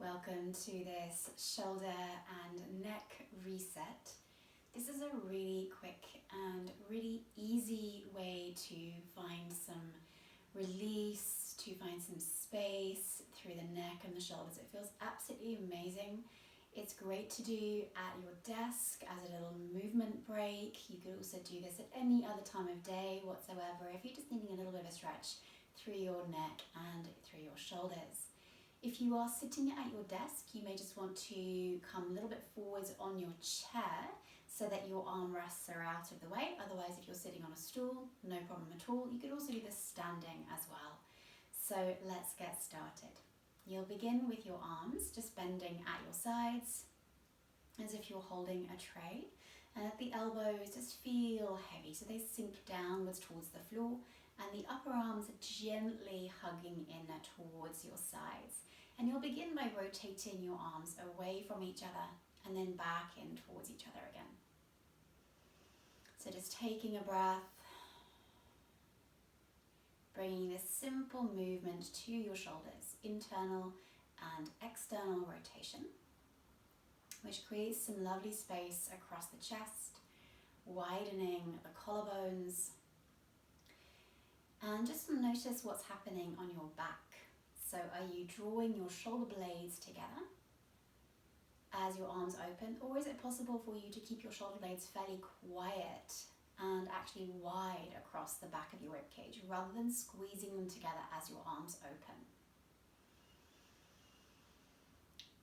Welcome to this shoulder and neck reset. This is a really quick and really easy way to find some release, to find some space through the neck and the shoulders. It feels absolutely amazing. It's great to do at your desk as a little movement break. You could also do this at any other time of day whatsoever if you're just needing a little bit of a stretch through your neck and through your shoulders. If you are sitting at your desk, you may just want to come a little bit forwards on your chair so that your armrests are out of the way. Otherwise, if you're sitting on a stool, no problem at all. You could also do this standing as well. So let's get started. You'll begin with your arms just bending at your sides as if you're holding a tray. And at the elbows, just feel heavy. So they sink downwards towards the floor and the upper arms are gently hugging in towards your sides. And you'll begin by rotating your arms away from each other and then back in towards each other again. So just taking a breath, bringing this simple movement to your shoulders, internal and external rotation, which creates some lovely space across the chest, widening the collarbones. And just notice what's happening on your back. So are you drawing your shoulder blades together as your arms open, or is it possible for you to keep your shoulder blades fairly quiet and actually wide across the back of your ribcage rather than squeezing them together as your arms open?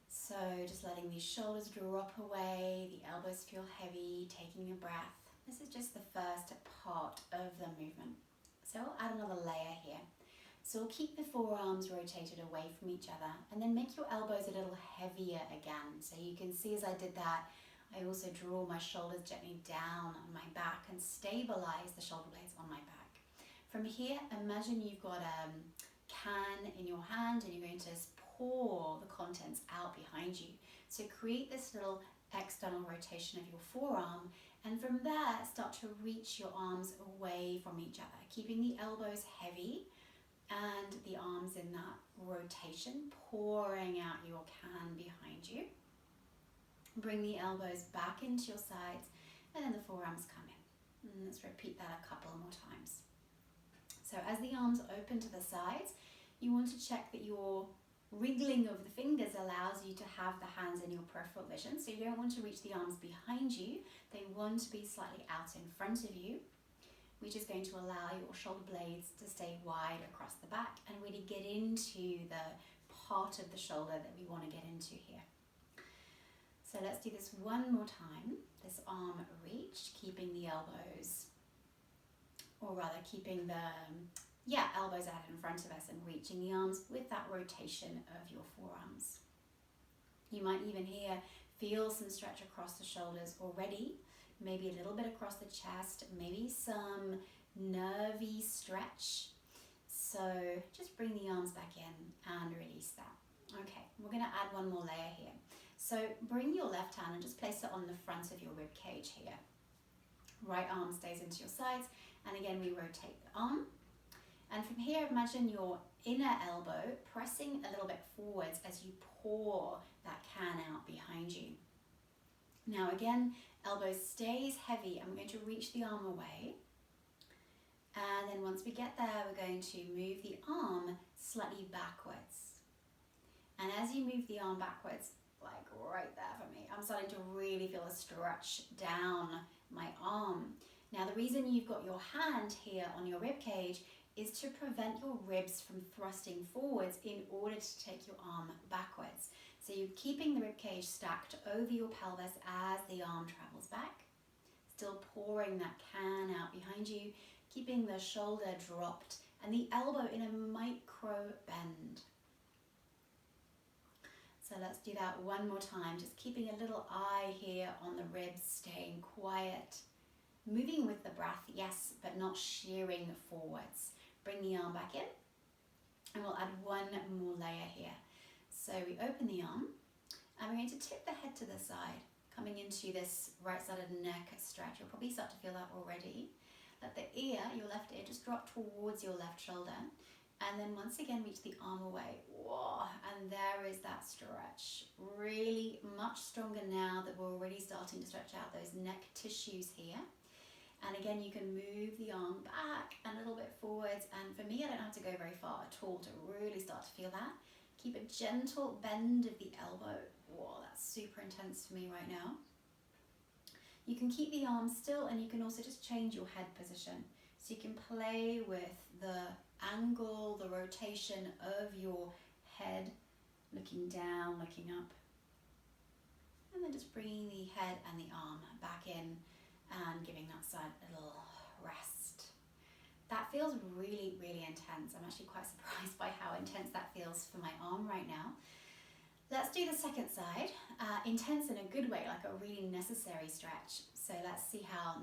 So just letting these shoulders drop away, the elbows feel heavy, taking a breath. This is just the first part of the movement. So I'll add another layer here. So we'll keep the forearms rotated away from each other and then make your elbows a little heavier again. So you can see as I did that, I also draw my shoulders gently down on my back and stabilize the shoulder blades on my back. From here, imagine you've got a can in your hand and you're going to pour the contents out behind you. So create this little external rotation of your forearm, and from there start to reach your arms away from each other, keeping the elbows heavy and the arms in that rotation, pouring out your can behind you. Bring the elbows back into your sides and then the forearms come in. And let's repeat that a couple more times. So as the arms open to the sides, you want to check that your wriggling of the fingers allows you to have the hands in your peripheral vision. So you don't want to reach the arms behind you. They want to be slightly out in front of you, which is going to allow your shoulder blades to stay wide across the back and really get into the part of the shoulder that we want to get into here. So let's do this one more time. This arm reach, keeping the elbows, or rather keeping the elbows out in front of us and reaching the arms with that rotation of your forearms. You might even here feel some stretch across the shoulders already, maybe a little bit across the chest, maybe some nervy stretch. So just bring the arms back in and release that. Okay, we're going to add one more layer here. So bring your left hand and just place it on the front of your rib cage here. Right arm stays into your sides, and again we rotate the arm. And from here, imagine your inner elbow pressing a little bit forwards as you pour that can out behind you. Now again, elbow stays heavy. I'm going to reach the arm away. And then once we get there, we're going to move the arm slightly backwards. And as you move the arm backwards, like right there for me, I'm starting to really feel a stretch down my arm. Now the reason you've got your hand here on your rib cage is to prevent your ribs from thrusting forwards in order to take your arm backwards. So you're keeping the rib cage stacked over your pelvis as the arm travels back, still pouring that can out behind you, keeping the shoulder dropped and the elbow in a micro bend. So let's do that one more time, just keeping a little eye here on the ribs, staying quiet, moving with the breath, yes, but not shearing forwards. Bring the arm back in, and we'll add one more layer here. So we open the arm, and we're going to tip the head to the side, coming into this right-sided neck stretch. You'll probably start to feel that already. Let the ear, your left ear, just drop towards your left shoulder, and then once again reach the arm away. Whoa, and there is that stretch. Really much stronger now that we're already starting to stretch out those neck tissues here. And again, you can move the arm back and a little bit forwards. And for me, I don't have to go very far at all to really start to feel that. Keep a gentle bend of the elbow. Whoa, that's super intense for me right now. You can keep the arm still, and you can also just change your head position. So you can play with the angle, the rotation of your head, looking down, looking up. And then just bringing the head and the arm back in and giving that side a little rest. That feels really, really intense. I'm actually quite surprised by how intense that feels for my arm right now. Let's do the second side. Intense in a good way, like a really necessary stretch. So let's see how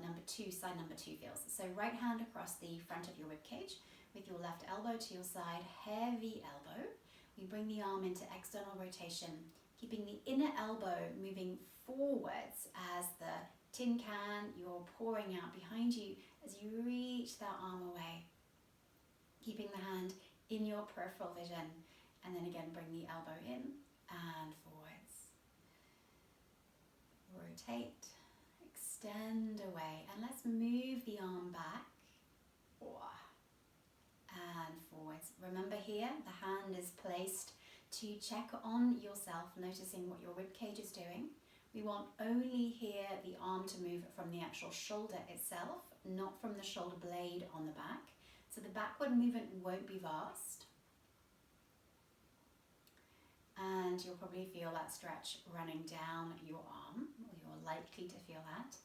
side number two feels. So right hand across the front of your rib cage with your left elbow to your side, heavy elbow. We bring the arm into external rotation, keeping the inner elbow moving forwards as the tin can you're pouring out behind you as you reach that arm away. Keeping the hand in your peripheral vision, and then again bring the elbow in and forwards. Rotate, extend away, and let's move the arm back and forwards. Remember here, the hand is placed to check on yourself, noticing what your rib cage is doing. We want only here the arm to move from the actual shoulder itself, not from the shoulder blade on the back. So the backward movement won't be vast. And you'll probably feel that stretch running down your arm, or you're likely to feel that.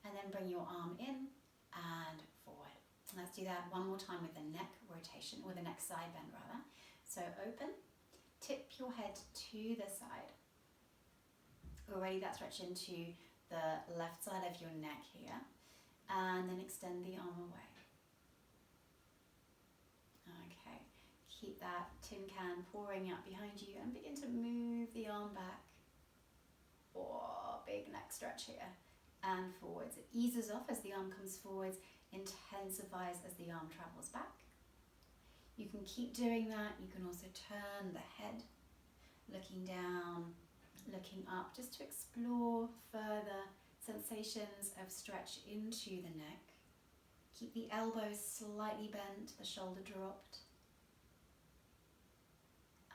And then bring your arm in and forward. Let's do that one more time with the neck rotation, or the neck side bend rather. So open, tip your head to the side. Already that stretch into the left side of your neck here. And then extend the arm away. Okay, keep that tin can pouring out behind you and begin to move the arm back. Oh, big neck stretch here. And forwards. It eases off as the arm comes forwards, intensifies as the arm travels back. You can keep doing that. You can also turn the head, looking down, looking up, just to explore further sensations of stretch into the neck. Keep the elbows slightly bent, the shoulder dropped.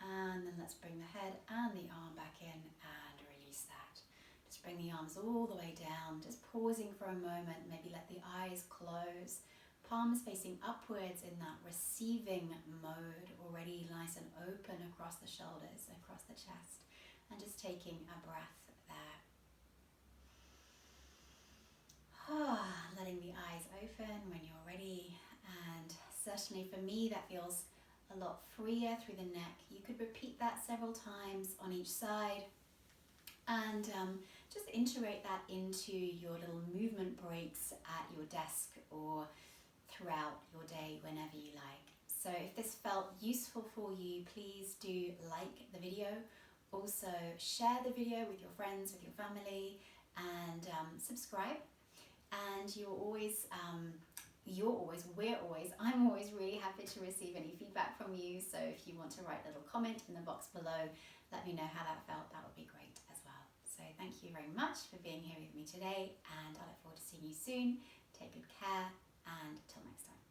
And then let's bring the head and the arm back in and release that. Just bring the arms all the way down, just pausing for a moment, maybe let the eyes close. Palms facing upwards in that receiving mode, already nice and open across the shoulders, across the chest. And just taking a breath there. Letting the eyes open when you're ready. And certainly for me, that feels a lot freer through the neck. You could repeat that several times on each side. And just integrate that into your little movement breaks at your desk or throughout your day whenever you like. So if this felt useful for you, please do like the video. Also share the video with your friends, with your family, and subscribe. And I'm always really happy to receive any feedback from you. So if you want to write a little comment in the box below, let me know how that felt. That would be great as well. So thank you very much for being here with me today, and I look forward to seeing you soon. Take good care, and till next time.